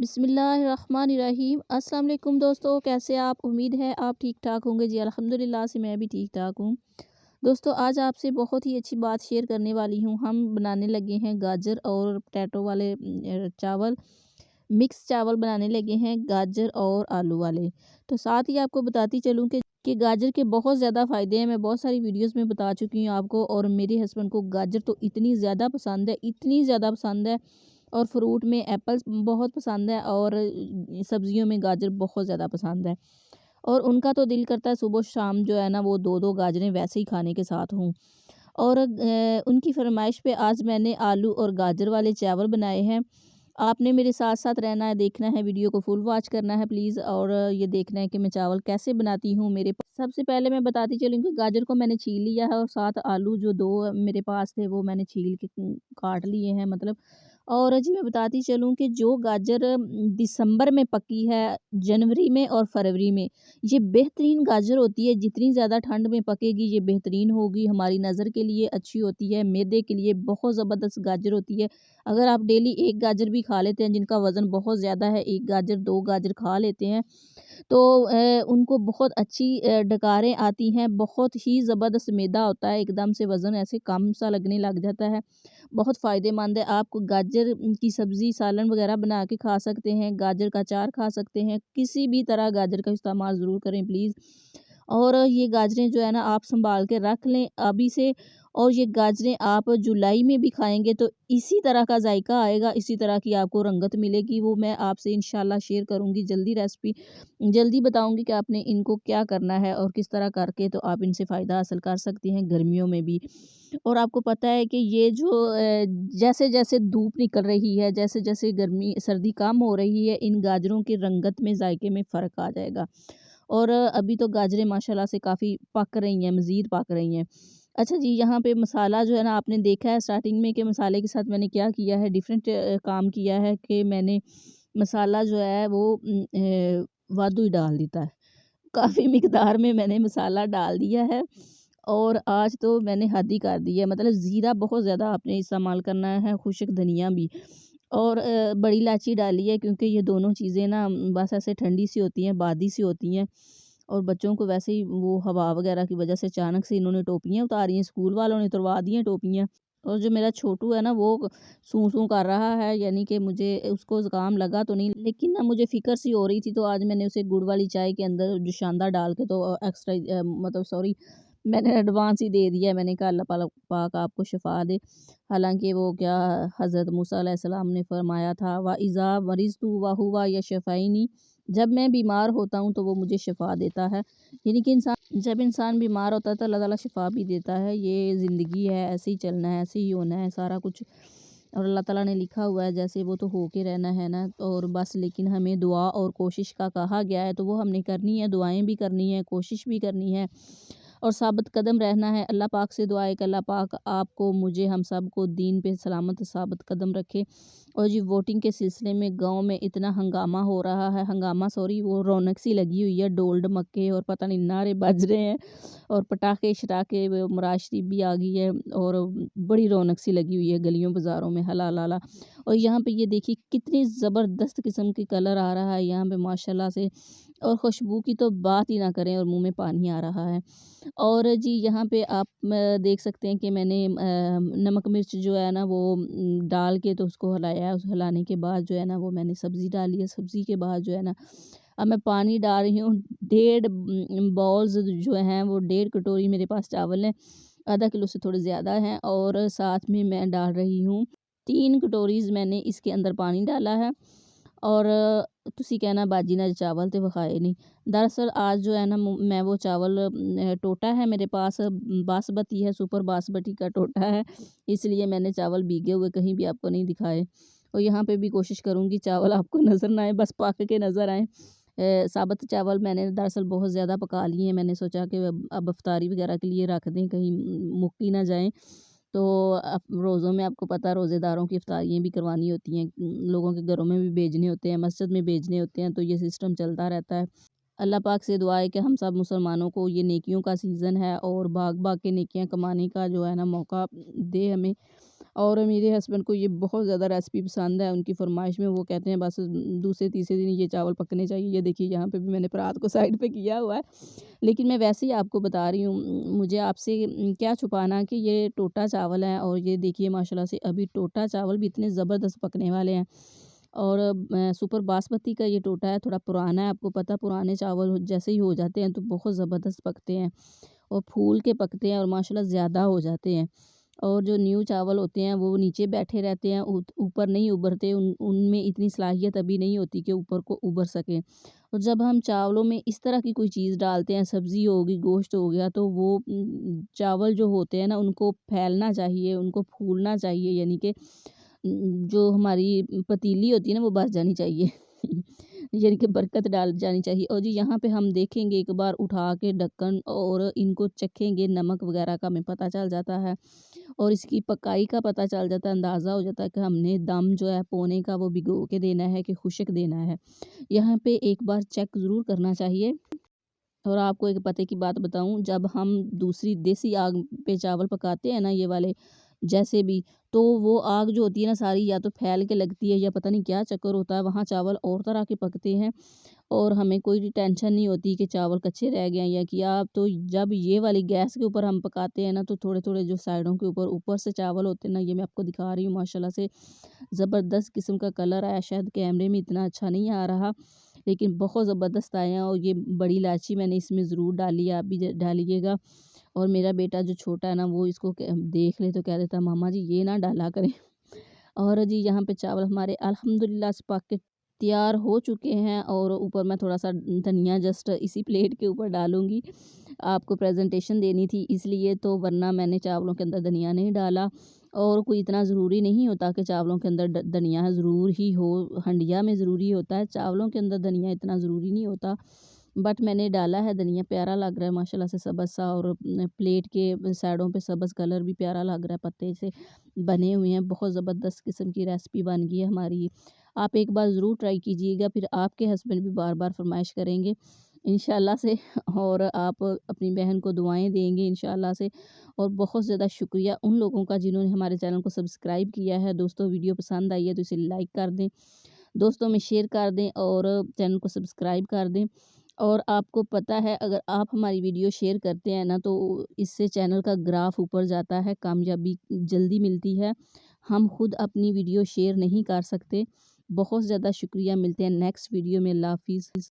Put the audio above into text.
बिस्मिल्लाहिर्रहमानिर्रहीम। अस्सलाम वालेकुम दोस्तों, कैसे आप? उम्मीद है आप ठीक ठाक होंगे। जी अल्हम्दुलिल्लाह से मैं भी ठीक ठाक हूँ। दोस्तों आज आपसे बहुत ही अच्छी बात शेयर करने वाली हूँ। हम बनाने लगे हैं गाजर और पोटैटो वाले चावल, मिक्स चावल बनाने लगे हैं गाजर और आलू वाले। तो साथ ही आपको बताती चलूँ कि गाजर के बहुत ज़्यादा फ़ायदे हैं। मैं बहुत सारी वीडियोज़ में बता चुकी हूँ आपको, और मेरे हस्बैंड को गाजर तो इतनी ज़्यादा पसंद है, इतनी ज़्यादा पसंद है। और फ्रूट में एप्पल्स बहुत पसंद है, और सब्जियों में गाजर बहुत ज़्यादा पसंद है। और उनका तो दिल करता है सुबह शाम जो है ना वो 2-2 गाजरें वैसे ही खाने के साथ हों। और उनकी फ़रमाइश पे आज मैंने आलू और गाजर वाले चावल बनाए हैं। आपने मेरे साथ-साथ रहना है, देखना है, वीडियो को फुल वॉच करना है प्लीज़, और ये देखना है कि मैं चावल कैसे बनाती हूँ। सबसे पहले मैं बताती चलूँ कि गाजर को मैंने छील लिया है, और 7 आलू जो 2 मेरे पास थे वो मैंने छील के काट लिए हैं मतलब। और जी मैं बताती चलूँ कि जो गाजर दिसंबर में पकी है, जनवरी में और फरवरी में, ये बेहतरीन गाजर होती है। जितनी ज़्यादा ठंड में पकेगी ये बेहतरीन होगी, हमारी नज़र के लिए अच्छी होती है, मैदे के लिए बहुत ज़बरदस्त गाजर होती है। अगर आप डेली 1 गाजर भी खा लेते हैं, जिनका वज़न बहुत ज़्यादा है, 1 गाजर 2 गाजर खा लेते हैं, तो उनको बहुत अच्छी डकारें आती हैं, बहुत ही ज़बरदस्त मैदा होता है, एकदम से वज़न ऐसे कम सा लगने लग जाता है। बहुत फ़ायदेमंद है। आप गाजर की सब्ज़ी, सालन वग़ैरह बना के खा सकते हैं, गाजर का अचार खा सकते हैं, किसी भी तरह गाजर का इस्तेमाल ज़रूर करें प्लीज़। और ये गाजरें जो है ना आप सँभाल के रख लें अभी से, और ये गाजरें आप जुलाई में भी खाएँगे तो इसी तरह का जायका आएगा, इसी तरह की आपको रंगत मिलेगी। वो मैं आपसे इंशाल्लाह शेयर करूँगी जल्दी रेसिपी, जल्दी बताऊँगी कि आपने इनको क्या करना है और किस तरह करके तो आप इनसे फ़ायदा हासिल कर सकती हैं गर्मियों में भी। और आपको पता है कि ये जो जैसे-जैसे धूप निकल रही है, जैसे-जैसे गर्मी सर्दी कम हो रही है, इन गाजरों की रंगत में, जायके में फ़र्क आ जाएगा। और अभी तो गाजरें माशाल्लाह से काफ़ी पक रही हैं, मज़ीद पक रही हैं। अच्छा जी, यहाँ पे मसाला जो है ना आपने देखा है स्टार्टिंग में कि मसाले के साथ मैंने क्या किया है, डिफ़रेंट काम किया है कि मैंने मसाला जो है वो वाधु ही डाल दिया है। काफ़ी मिकदार में मैंने मसाला डाल दिया है, और आज तो मैंने हद ही कर दी है। मतलब ज़ीरा बहुत ज़्यादा आपने इस्तेमाल करना है, खुश्क धनिया भी, और बड़ी इलायची डाली है, क्योंकि ये दोनों चीज़ें ना बस ऐसे ठंडी सी होती हैं, बादी सी होती हैं, और बच्चों को वैसे ही वो हवा वगैरह की वजह से अचानक से इन्होंने टोपियाँ उतारी हैं, स्कूल वालों ने उतरवा दी हैं टोपियाँ। और जो मेरा छोटू है ना वो सूं-सूं कर रहा है, यानी कि मुझे उसको ज़ुकाम लगा तो नहीं, लेकिन ना मुझे फ़िक्र सी हो रही थी, तो आज मैंने उसे गुड़ वाली चाय के अंदर जुशांदा डाल के तो एक्स्ट्रा मतलब सॉरी, मैंने एडवांस ही दे दिया है। मैंने कहा अल्लाह पाक आपको शिफ़ा दे। हालाँकि वो क्या, हज़रत मूसा अलैहिस्सलाम ने फ़रमाया था व इज़ा मरिज़्तु व हुवा यशफ़ीनी, जब मैं बीमार होता हूँ तो वो मुझे शिफ़ा देता है। यानी कि जब इंसान बीमार होता है तो अल्लाह ताला शिफ़ा भी देता है। ये ज़िंदगी है, ऐसे ही चलना है, ऐसे ही होना है सारा कुछ, और अल्लाह ताला ने लिखा हुआ है जैसे वो तो होके रहना है ना, और बस। लेकिन हमें दुआ और कोशिश का कहा गया है, तो वो हमने करनी है, दुआएँ भी करनी है, कोशिश भी करनी है, और साबित कदम रहना है। अल्लाह पाक से दुआ है कि अल्लाह पाक आपको, मुझे, हम सबको दीन पे सलामत साबित कदम रखे। और जी वोटिंग के सिलसिले में गाँव में इतना हंगामा हो रहा है, हंगामा सॉरी, वो रौनक सी लगी हुई है, ढोल ढमक्के और पता नहीं नारे बज रहे हैं, और पटाखे-शटाखे, वो मराद शरीफ भी आ गई है, और बड़ी रौनक सी लगी हुई है गलियों बाज़ारों में, हला लाला। और यहाँ पे ये देखिए कितनी ज़बरदस्त किस्म के कलर आ रहा है यहाँ पे माशाल्लाह से, और खुशबू की तो बात ही ना करें, और मुँह में पानी आ रहा है। और जी यहाँ पे आप देख सकते हैं कि मैंने नमक मिर्च जो है ना वो डाल के तो उसको हिलाया है। उस हिलाने के बाद जो है ना वो मैंने सब्ज़ी डाली है। सब्ज़ी के बाद जो है ना अब मैं पानी डाल रही हूँ। 1.5 बाउल्स जो हैं वो 1.5 कटोरी मेरे पास चावल हैं। आधा किलो से थोड़े ज़्यादा हैं, और साथ में मैं डाल रही हूँ 3 कटोरीज़ मैंने इसके अंदर पानी डाला है। और ਤੁਸੀਂ कहना बाजी ने चावल तो विखाए नहीं। दरअसल आज जो है ना मैं वो चावल टोटा है मेरे पास, बासमती है, सुपर बासमती का टोटा है, इसलिए मैंने चावल भीगे हुए कहीं भी आपको नहीं दिखाए। और यहाँ पे भी कोशिश करूँगी चावल आपको नज़र ना आए, बस पक के नज़र आएँ। साबुत चावल मैंने दरअसल बहुत ज़्यादा पका लिए हैं, मैंने सोचा कि अब इफ्तारी वगैरह के लिए रख दें, कहीं मुक ही ना जाएँ। तो अब रोज़ों में आपको पता है रोज़ेदारों की इफ्तारियाँ भी करवानी होती हैं, लोगों के घरों में भी भेजने होते हैं, मस्जिद में भेजने होते हैं, तो ये सिस्टम चलता रहता है। अल्लाह पाक से दुआ है कि हम सब मुसलमानों को ये नेकियों का सीज़न है, और भाग-भाग के नेकियां कमाने का जो है ना मौका दे हमें। और मेरे हस्बैंड को ये बहुत ज़्यादा रेसिपी पसंद है, उनकी फ़रमाइश में वो कहते हैं बस दूसरे तीसरे दिन ये चावल पकने चाहिए। ये देखिए यहाँ पे भी मैंने परात को साइड पे किया हुआ है। लेकिन मैं वैसे ही आपको बता रही हूँ, मुझे आपसे क्या छुपाना कि ये टोटा चावल है और ये देखिए माशाल्लाह से अभी टोटा चावल भी इतने ज़बरदस्त पकने वाले हैं। और सुपर बासमती का ये टोटा है, थोड़ा पुराना है, आपको पता पुराने चावल जैसे ही हो जाते हैं तो बहुत ज़बरदस्त पकते हैं और फूल के पकते हैं और माशाल्लाह ज़्यादा हो जाते हैं। और जो न्यू चावल होते हैं वो नीचे बैठे रहते हैं, ऊपर नहीं उभरते, उनमें इतनी सलाहियत अभी नहीं होती कि ऊपर को उभर सकें। और जब हम चावलों में इस तरह की कोई चीज़ डालते हैं, सब्ज़ी होगी, गोश्त हो गया, तो वो चावल जो होते हैं ना उनको फैलना चाहिए, उनको फूलना चाहिए, यानी कि जो हमारी पतीली होती है ना वो भर जानी चाहिए। यानी कि बरकत डाल जानी चाहिए। और जी यहाँ पे हम देखेंगे एक बार उठा के ढक्कन और इनको चखेंगे, नमक वगैरह का हमें पता चल जाता है और इसकी पकाई का पता चल जाता है, अंदाज़ा हो जाता है कि हमने दम जो है पोने का वो भिगो के देना है कि खुश्क देना है। यहाँ पे एक बार चेक ज़रूर करना चाहिए। और आपको एक पते की बात बताऊँ, जब हम दूसरी देसी आग पे चावल पकाते हैं ना ये वाले जैसे भी, तो वो आग जो होती है ना सारी या तो फैल के लगती है या पता नहीं क्या चक्कर होता है, वहाँ चावल और तरह के पकते हैं और हमें कोई टेंशन नहीं होती कि चावल कच्चे रह गए हैं या क्या। तो जब ये वाली गैस के ऊपर हम पकाते हैं ना तो थोड़े-थोड़े जो साइडों के ऊपर से चावल होते हैं ना, ये मैं आपको दिखा रही हूँ माशाल्लाह से ज़बरदस्त किस्म का कलर आया। शायद कैमरे में इतना अच्छा नहीं आ रहा, लेकिन बहुत ज़बरदस्त आए हैं और ये बड़ी इलायची मैंने इसमें ज़रूर डाली है, आप भी डालिएगा। और मेरा बेटा जो छोटा है ना वो इसको देख ले तो कह देता है मामा जी ये ना डाला करें। और जी यहाँ पे चावल हमारे अल्हम्दुलिल्लाह से पक के तैयार हो चुके हैं और ऊपर मैं थोड़ा-सा धनिया जस्ट इसी प्लेट के ऊपर डालूँगी। आपको प्रेज़ेंटेशन देनी थी इसलिए, तो वरना मैंने चावलों के अंदर धनिया नहीं डाला। और कोई इतना ज़रूरी नहीं होता कि चावलों के अंदर धनिया ज़रूर ही हो, हंडिया में ज़रूरी होता है, चावलों के अंदर धनिया इतना ज़रूरी नहीं होता। बट मैंने डाला है धनिया, प्यारा लग रहा है माशाल्लाह से सब्ज़ सा और प्लेट के साइडों पे सब्ज़ कलर भी प्यारा लग रहा है, पत्ते से बने हुए हैं। बहुत ज़बरदस्त किस्म की रेसिपी बन गई है हमारी। आप एक बार ज़रूर ट्राई कीजिएगा, फिर आपके हस्बैंड भी बार-बार फ़रमाइश करेंगे इंशाल्लाह से। और आप अपनी बहन को दुआएँ देंगे इंशाल्लाह से। और बहुत ज़्यादा शुक्रिया उन लोगों का जिन्होंने हमारे चैनल को सब्सक्राइब किया है। दोस्तों वीडियो पसंद आई है तो इसे लाइक कर दें, दोस्तों में शेयर कर दें और चैनल को सब्सक्राइब कर दें। और आपको पता है अगर आप हमारी वीडियो शेयर करते हैं ना तो इससे चैनल का ग्राफ ऊपर जाता है, कामयाबी जल्दी मिलती है। हम खुद अपनी वीडियो शेयर नहीं कर सकते। बहुत ज़्यादा शुक्रिया, मिलते हैं नेक्स्ट वीडियो में। अल्लाह हाफ़िज़।